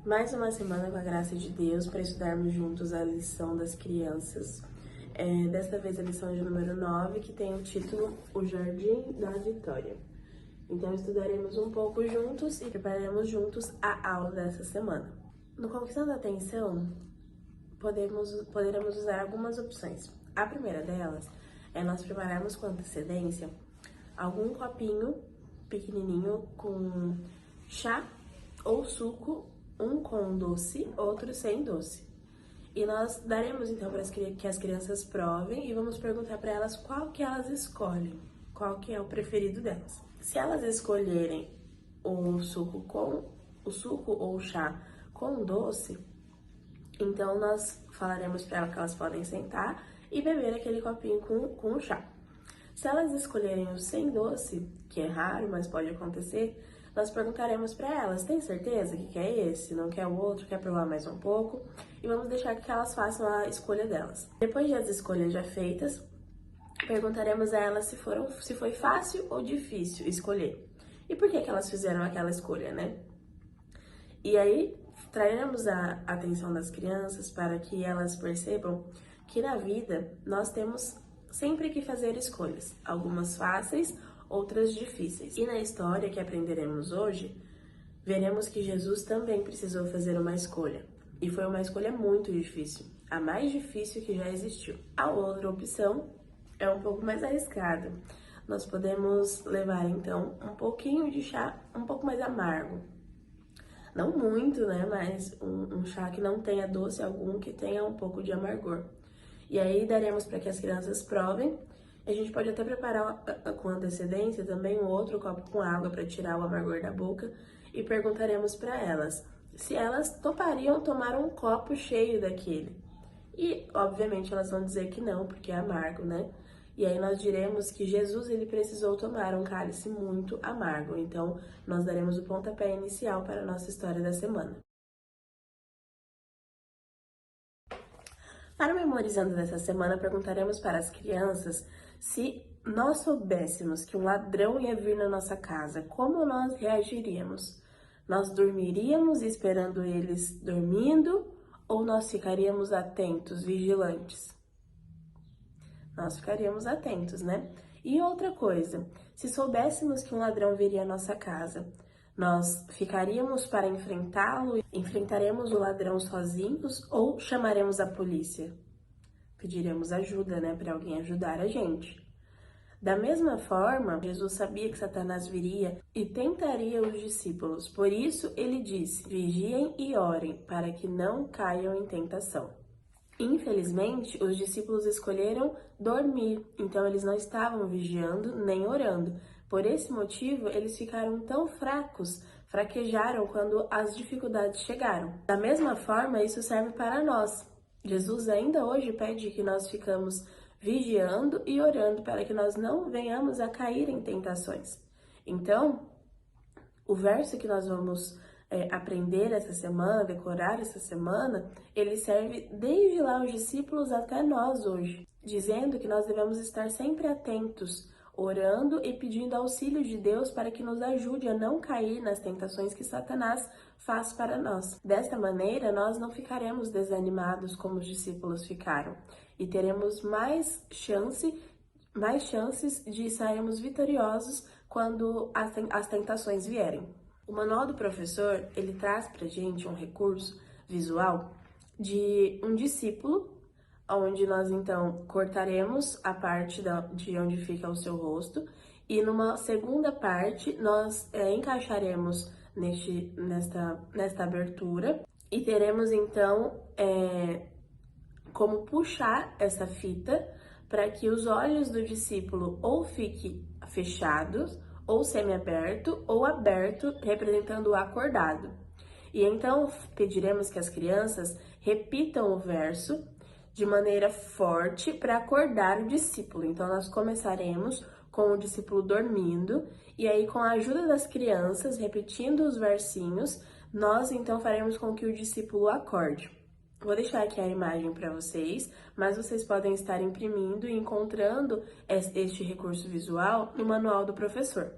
Mais uma semana com a graça de Deus para estudarmos juntos a lição das crianças. Desta vez a lição de número 9, que tem o título O Jardim da Vitória. Então estudaremos um pouco juntos e prepararemos juntos a aula dessa semana. No Conquistando a Atenção, poderemos usar algumas opções. A primeira delas é nós prepararmos com antecedência algum copinho pequenininho com chá ou suco, um com doce, outro sem doce. E nós daremos então para que as crianças provem e vamos perguntar para elas qual que elas escolhem, qual que é o preferido delas. Se elas escolherem o suco ou o chá com doce, então nós falaremos para elas que elas podem sentar e beber aquele copinho com o chá. Se elas escolherem o sem doce, que é raro, mas pode acontecer, nós perguntaremos para elas, tem certeza que quer esse, não quer o outro, quer provar mais um pouco? E vamos deixar que elas façam a escolha delas. Depois das escolhas já feitas, perguntaremos a elas se foi fácil ou difícil escolher. E por que elas fizeram aquela escolha, né? E aí, traremos a atenção das crianças para que elas percebam que na vida nós temos sempre que fazer escolhas, algumas fáceis, outras difíceis. E na história que aprenderemos hoje, veremos que Jesus também precisou fazer uma escolha. E foi uma escolha muito difícil, a mais difícil que já existiu. A outra opção é um pouco mais arriscada. Nós podemos levar, então, um pouquinho de chá um pouco mais amargo. Não muito, né? Mas um chá que não tenha doce algum, que tenha um pouco de amargor. E aí daremos para que as crianças provem. A gente pode até preparar com antecedência também um outro copo com água para tirar o amargor da boca e perguntaremos para elas se elas topariam tomar um copo cheio daquele. E, obviamente, elas vão dizer que não, porque é amargo, né? E aí nós diremos que Jesus, ele precisou tomar um cálice muito amargo. Então, nós daremos o pontapé inicial para a nossa história da semana. Para o Memorizando dessa semana, perguntaremos para as crianças se nós soubéssemos que um ladrão ia vir na nossa casa, como nós reagiríamos? Nós dormiríamos esperando eles dormindo ou nós ficaríamos atentos, vigilantes? Nós ficaríamos atentos, né? E outra coisa, se soubéssemos que um ladrão viria à nossa casa, nós ficaríamos para enfrentá-lo? Enfrentaremos o ladrão sozinhos ou chamaremos a polícia? Pediremos ajuda, né, para alguém ajudar a gente. Da mesma forma, Jesus sabia que Satanás viria e tentaria os discípulos. Por isso, ele disse: vigiem e orem, para que não caiam em tentação. Infelizmente, os discípulos escolheram dormir, então eles não estavam vigiando nem orando. Por esse motivo, eles ficaram tão fracos, fraquejaram quando as dificuldades chegaram. Da mesma forma, isso serve para nós. Jesus ainda hoje pede que nós ficamos vigiando e orando para que nós não venhamos a cair em tentações. Então, o verso que nós vamos aprender essa semana, decorar essa semana, ele serve desde lá os discípulos até nós hoje, dizendo que nós devemos estar sempre atentos, orando e pedindo auxílio de Deus para que nos ajude a não cair nas tentações que Satanás faz para nós. Desta maneira, nós não ficaremos desanimados como os discípulos ficaram e teremos mais chances de sairmos vitoriosos quando as tentações vierem. O Manual do Professor, ele traz pra gente um recurso visual de um discípulo, onde nós então cortaremos a parte de onde fica o seu rosto e numa segunda parte nós encaixaremos nesta abertura e teremos então como puxar essa fita para que os olhos do discípulo ou fiquem fechados, ou semi-aberto, ou aberto, representando o acordado. E então pediremos que as crianças repitam o verso de maneira forte para acordar o discípulo. Então nós começaremos com o discípulo dormindo, e aí com a ajuda das crianças, repetindo os versinhos, nós então faremos com que o discípulo acorde. Vou deixar aqui a imagem para vocês, mas vocês podem estar imprimindo e encontrando este recurso visual no Manual do Professor.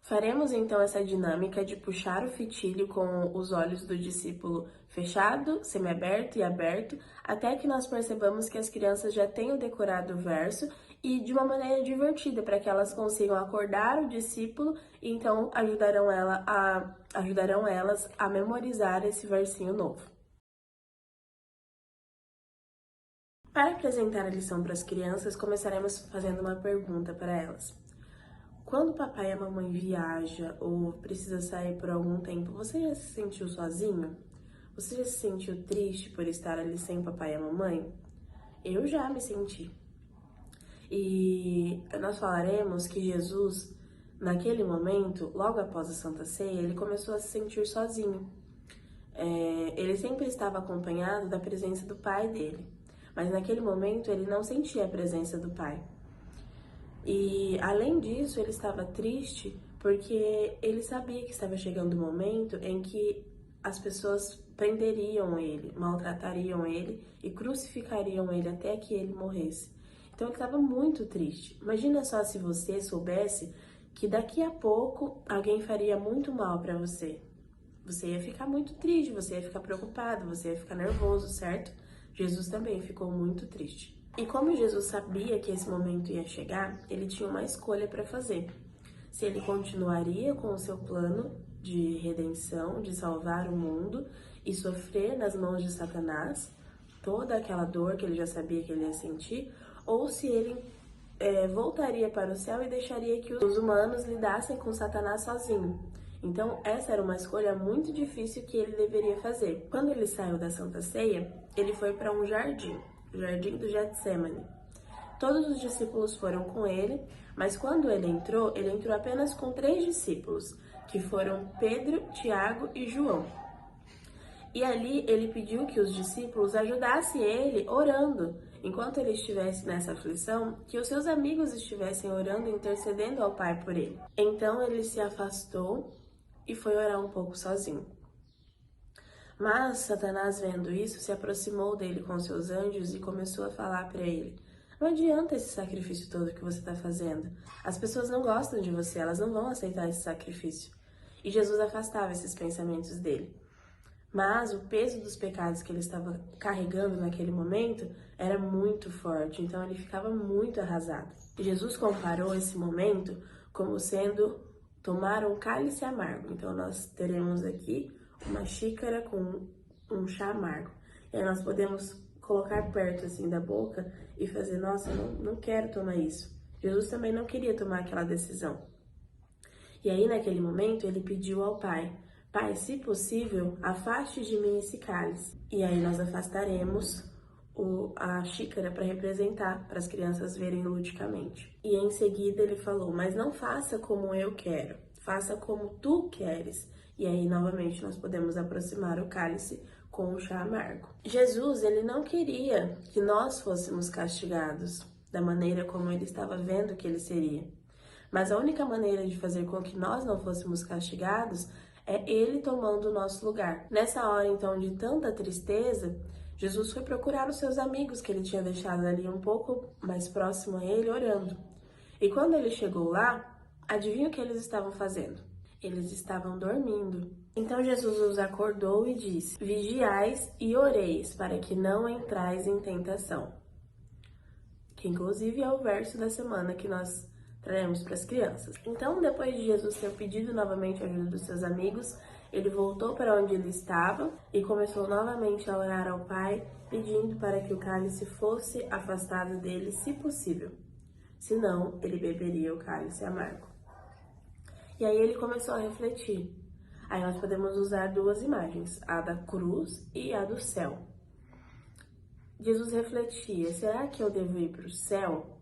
Faremos então essa dinâmica de puxar o fitilho com os olhos do discípulo fechado, semiaberto e aberto, até que nós percebamos que as crianças já tenham decorado o verso e de uma maneira divertida, para que elas consigam acordar o discípulo e então ajudarão elas a memorizar esse versinho novo. Para apresentar a lição para as crianças, começaremos fazendo uma pergunta para elas. Quando o papai e a mamãe viajam ou precisa sair por algum tempo, você já se sentiu sozinho? Você já se sentiu triste por estar ali sem o papai e a mamãe? Eu já me senti. E nós falaremos que Jesus, naquele momento, logo após a Santa Ceia, ele começou a se sentir sozinho. Ele sempre estava acompanhado da presença do pai dele, mas naquele momento ele não sentia a presença do pai. E além disso, ele estava triste porque ele sabia que estava chegando o momento em que as pessoas prenderiam ele, maltratariam ele e crucificariam ele até que ele morresse. Então ele estava muito triste. Imagina só se você soubesse que daqui a pouco alguém faria muito mal para você. Você ia ficar muito triste, você ia ficar preocupado, você ia ficar nervoso, certo? Jesus também ficou muito triste. E como Jesus sabia que esse momento ia chegar, ele tinha uma escolha para fazer. Se ele continuaria com o seu plano de redenção, de salvar o mundo e sofrer nas mãos de Satanás toda aquela dor que ele já sabia que ele ia sentir, ou se ele voltaria para o céu e deixaria que os humanos lidassem com Satanás sozinho. Então, essa era uma escolha muito difícil que ele deveria fazer. Quando ele saiu da Santa Ceia, ele foi para um jardim, o jardim do Getsemane. Todos os discípulos foram com ele, mas quando ele entrou apenas com 3 discípulos, que foram Pedro, Tiago e João. E ali ele pediu que os discípulos ajudassem ele orando, enquanto ele estivesse nessa aflição, que os seus amigos estivessem orando e intercedendo ao Pai por ele. Então ele se afastou e foi orar um pouco sozinho. Mas Satanás, vendo isso, se aproximou dele com seus anjos e começou a falar para ele: não adianta esse sacrifício todo que você está fazendo. As pessoas não gostam de você, elas não vão aceitar esse sacrifício. E Jesus afastava esses pensamentos dele. Mas o peso dos pecados que ele estava carregando naquele momento era muito forte, então ele ficava muito arrasado. E Jesus comparou esse momento como sendo tomar um cálice amargo. Então nós teremos aqui uma xícara com um chá amargo. E aí nós podemos colocar perto assim da boca e fazer: nossa, não quero tomar isso. Jesus também não queria tomar aquela decisão. E aí naquele momento ele pediu ao Pai: Pai, se possível, afaste de mim esse cálice. E aí nós afastaremos a xícara para representar, para as crianças verem ludicamente. E em seguida ele falou: mas não faça como eu quero, faça como tu queres. E aí novamente nós podemos aproximar o cálice com o chá amargo. Jesus, ele não queria que nós fôssemos castigados da maneira como ele estava vendo que ele seria. Mas a única maneira de fazer com que nós não fôssemos castigados é ele tomando o nosso lugar. Nessa hora, então, de tanta tristeza, Jesus foi procurar os seus amigos que ele tinha deixado ali um pouco mais próximo a ele, orando. E quando ele chegou lá, adivinha o que eles estavam fazendo? Eles estavam dormindo. Então Jesus os acordou e disse: vigiais e oreis, para que não entrais em tentação. Que inclusive é o verso da semana que nós traremos para as crianças. Então, depois de Jesus ter pedido novamente a ajuda dos seus amigos, ele voltou para onde ele estava e começou novamente a orar ao Pai, pedindo para que o cálice fosse afastado dele, se possível. Senão, ele beberia o cálice amargo. E aí ele começou a refletir. Aí nós podemos usar 2 imagens, a da cruz e a do céu. Jesus refletia: será que eu devo ir para o céu?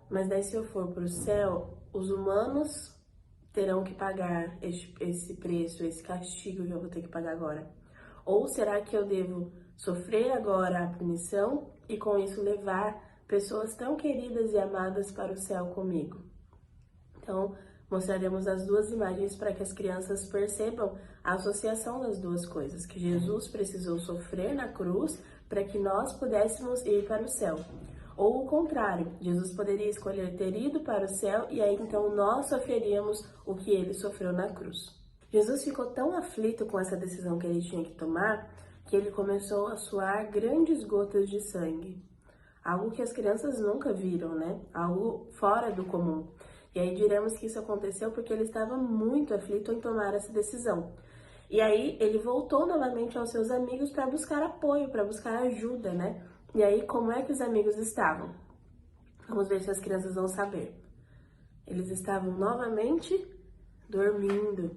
Mas daí, se eu for para o céu, os humanos terão que pagar esse preço, esse castigo que eu vou ter que pagar agora. Ou será que eu devo sofrer agora a punição e com isso levar pessoas tão queridas e amadas para o céu comigo? Então, mostraremos as 2 imagens para que as crianças percebam a associação das 2 coisas, que Jesus precisou sofrer na cruz para que nós pudéssemos ir para o céu. Ou o contrário, Jesus poderia escolher ter ido para o céu e aí então nós sofreríamos o que ele sofreu na cruz. Jesus ficou tão aflito com essa decisão que ele tinha que tomar que ele começou a suar grandes gotas de sangue. Algo que as crianças nunca viram, né? Algo fora do comum. E aí diremos que isso aconteceu porque ele estava muito aflito em tomar essa decisão. E aí ele voltou novamente aos seus amigos para buscar apoio, para buscar ajuda, né? E aí como é que os amigos estavam? Vamos ver se as crianças vão saber. Eles estavam novamente dormindo.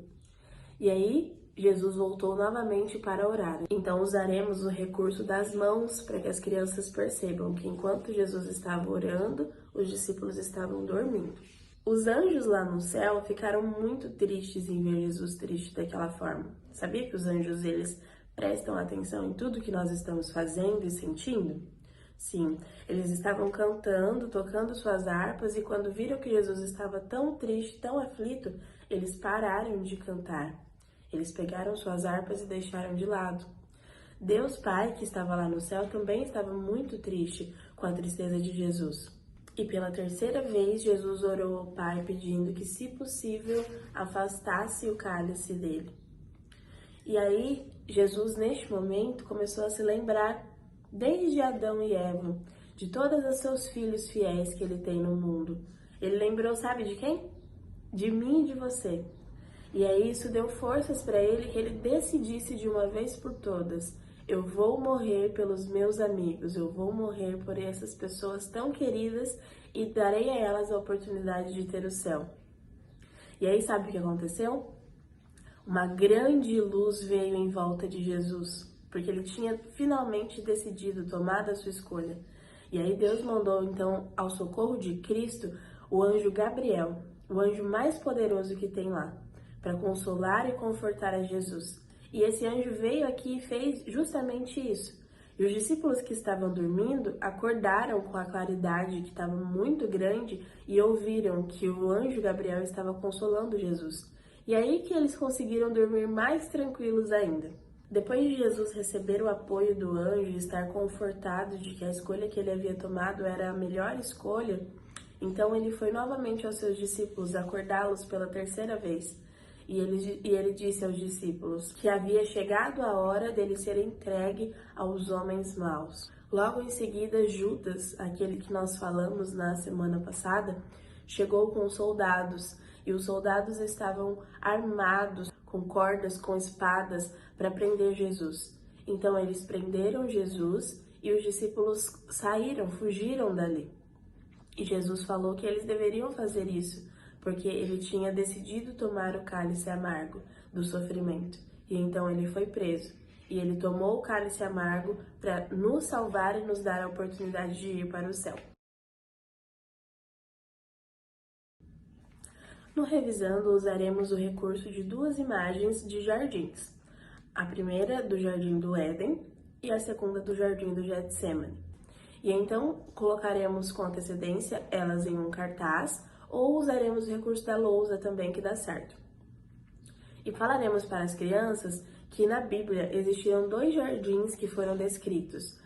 E aí Jesus voltou novamente para orar. Então usaremos o recurso das mãos para que as crianças percebam que enquanto Jesus estava orando, os discípulos estavam dormindo. Os anjos lá no céu ficaram muito tristes em ver Jesus triste daquela forma. Sabia que os anjos, eles prestam atenção em tudo que nós estamos fazendo e sentindo? Sim, eles estavam cantando, tocando suas harpas e quando viram que Jesus estava tão triste, tão aflito, eles pararam de cantar. Eles pegaram suas harpas e deixaram de lado. Deus Pai, que estava lá no céu, também estava muito triste com a tristeza de Jesus. E pela terceira vez, Jesus orou ao Pai pedindo que, se possível, afastasse o cálice dele. E aí, Jesus, neste momento, começou a se lembrar, desde Adão e Eva, de todos os seus filhos fiéis que ele tem no mundo. Ele lembrou, sabe de quem? De mim e de você. E aí isso deu forças para ele que ele decidisse de uma vez por todas: eu vou morrer pelos meus amigos, eu vou morrer por essas pessoas tão queridas e darei a elas a oportunidade de ter o céu. E aí sabe o que aconteceu? Uma grande luz veio em volta de Jesus, porque ele tinha finalmente decidido tomar a sua escolha. E aí Deus mandou então ao socorro de Cristo o anjo Gabriel, o anjo mais poderoso que tem lá, para consolar e confortar a Jesus. E esse anjo veio aqui e fez justamente isso. E os discípulos que estavam dormindo acordaram com a claridade que estava muito grande e ouviram que o anjo Gabriel estava consolando Jesus. E aí que eles conseguiram dormir mais tranquilos ainda. Depois de Jesus receber o apoio do anjo e estar confortado de que a escolha que ele havia tomado era a melhor escolha, então ele foi novamente aos seus discípulos acordá-los pela terceira vez. E ele disse aos discípulos que havia chegado a hora dele ser entregue aos homens maus. Logo em seguida, Judas, aquele que nós falamos na semana passada, chegou com soldados. E os soldados estavam armados com cordas, com espadas, para prender Jesus. Então eles prenderam Jesus e os discípulos saíram, fugiram dali. E Jesus falou que eles deveriam fazer isso, porque ele tinha decidido tomar o cálice amargo do sofrimento. E então ele foi preso. E ele tomou o cálice amargo para nos salvar e nos dar a oportunidade de ir para o céu. No Revisando, usaremos o recurso de duas imagens de jardins. A primeira do Jardim do Éden e a segunda do Jardim do Getsemane. E então colocaremos com antecedência elas em um cartaz ou usaremos o recurso da lousa também, que dá certo. E falaremos para as crianças que na Bíblia existiam dois jardins que foram descritos.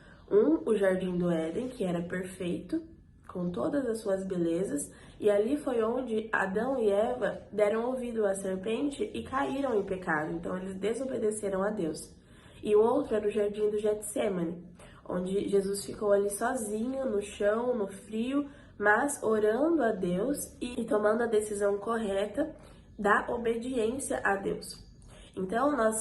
O Jardim do Éden, que era perfeito, com todas as suas belezas, e ali foi onde Adão e Eva deram ouvido à serpente e caíram em pecado, então eles desobedeceram a Deus. E o outro era o Jardim do Getsemane, onde Jesus ficou ali sozinho, no chão, no frio, mas orando a Deus e tomando a decisão correta da obediência a Deus. Então, nós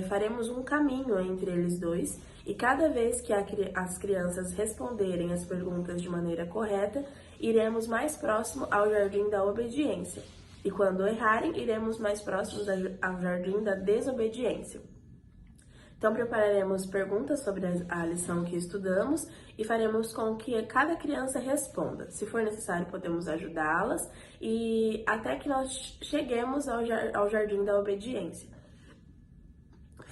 faremos um caminho entre eles dois e cada vez que as crianças responderem as perguntas de maneira correta, iremos mais próximo ao jardim da obediência. E quando errarem, iremos mais próximos ao jardim da desobediência. Então, prepararemos perguntas sobre a lição que estudamos e faremos com que cada criança responda. Se for necessário, podemos ajudá-las e até que nós cheguemos ao jardim da obediência.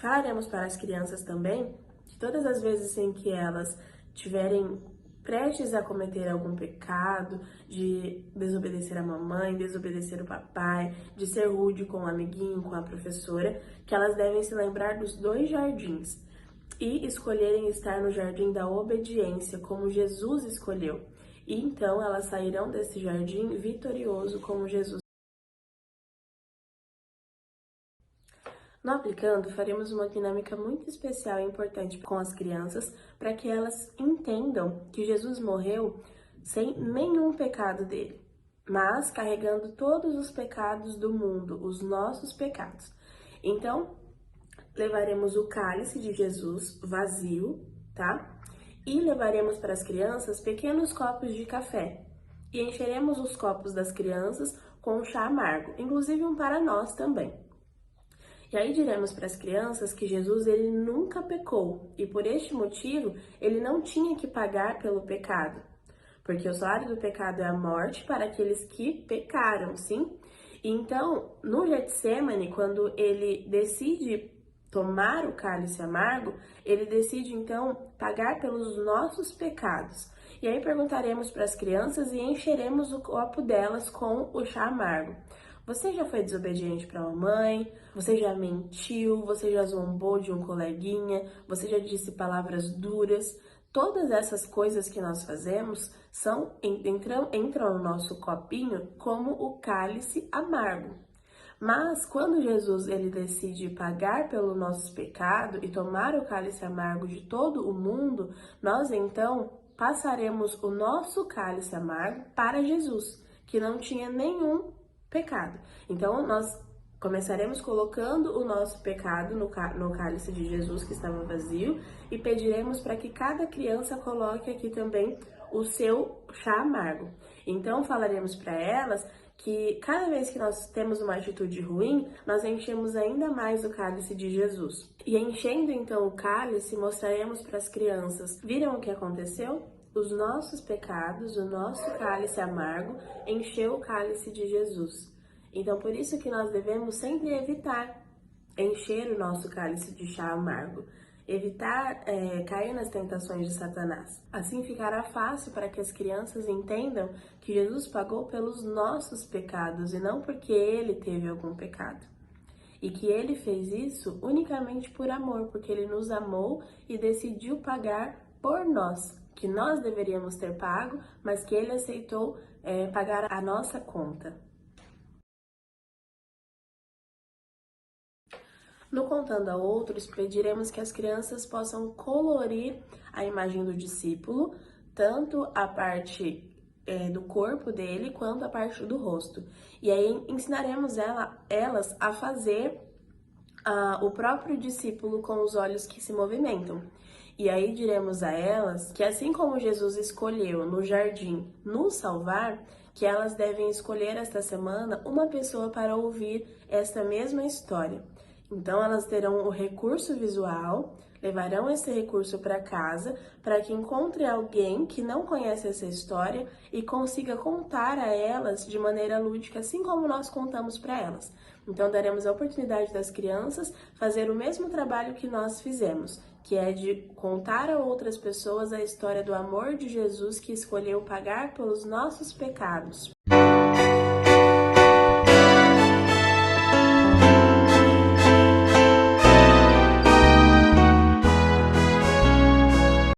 Falaremos para as crianças também que todas as vezes em que elas tiverem prestes a cometer algum pecado, de desobedecer a mamãe, desobedecer o papai, de ser rude com o amiguinho, com a professora, que elas devem se lembrar dos dois jardins. e escolherem estar no jardim da obediência, como Jesus escolheu. E então elas sairão desse jardim vitorioso, como Jesus. No Aplicando, faremos uma dinâmica muito especial e importante com as crianças, para que elas entendam que Jesus morreu sem nenhum pecado dele, mas carregando todos os pecados do mundo, os nossos pecados. Então, levaremos o cálice de Jesus vazio, tá? E levaremos para as crianças pequenos copos de café. E encheremos os copos das crianças com chá amargo, inclusive um para nós também. E aí diremos para as crianças que Jesus ele nunca pecou e por este motivo ele não tinha que pagar pelo pecado, porque o salário do pecado é a morte para aqueles que pecaram, sim? Então, no Getsemane, quando ele decide tomar o cálice amargo, ele decide então pagar pelos nossos pecados. E aí perguntaremos para as crianças e encheremos o copo delas com o chá amargo. Você já foi desobediente para a mamãe? Você já mentiu? Você já zombou de um coleguinha? Você já disse palavras duras? Todas essas coisas que nós fazemos entram no nosso copinho como o cálice amargo. Mas quando Jesus ele decide pagar pelo nosso pecado e tomar o cálice amargo de todo o mundo, nós então passaremos o nosso cálice amargo para Jesus, que não tinha nenhum pecado. Então nós começaremos colocando o nosso pecado no cálice de Jesus que estava vazio e pediremos para que cada criança coloque aqui também o seu chá amargo. Então falaremos para elas que cada vez que nós temos uma atitude ruim, nós enchemos ainda mais o cálice de Jesus. E enchendo então o cálice, mostraremos para as crianças, viram o que aconteceu? Os nossos pecados, o nosso cálice amargo, encheu o cálice de Jesus. Então, por isso que nós devemos sempre evitar encher o nosso cálice de chá amargo, evitar cair nas tentações de Satanás. Assim ficará fácil para que as crianças entendam que Jesus pagou pelos nossos pecados e não porque ele teve algum pecado. E que ele fez isso unicamente por amor, porque ele nos amou e decidiu pagar por nós, que nós deveríamos ter pago, mas que ele aceitou pagar a nossa conta. No Contando a Outros, pediremos que as crianças possam colorir a imagem do discípulo, tanto a parte do corpo dele, quanto a parte do rosto. E aí ensinaremos elas a fazer o próprio discípulo com os olhos que se movimentam. E aí diremos a elas que assim como Jesus escolheu no jardim nos salvar, que elas devem escolher esta semana uma pessoa para ouvir esta mesma história. Então elas terão o recurso visual, levarão esse recurso para casa para que encontre alguém que não conhece essa história e consiga contar a elas de maneira lúdica, assim como nós contamos para elas. Então daremos a oportunidade das crianças fazer o mesmo trabalho que nós fizemos, que é de contar a outras pessoas a história do amor de Jesus que escolheu pagar pelos nossos pecados.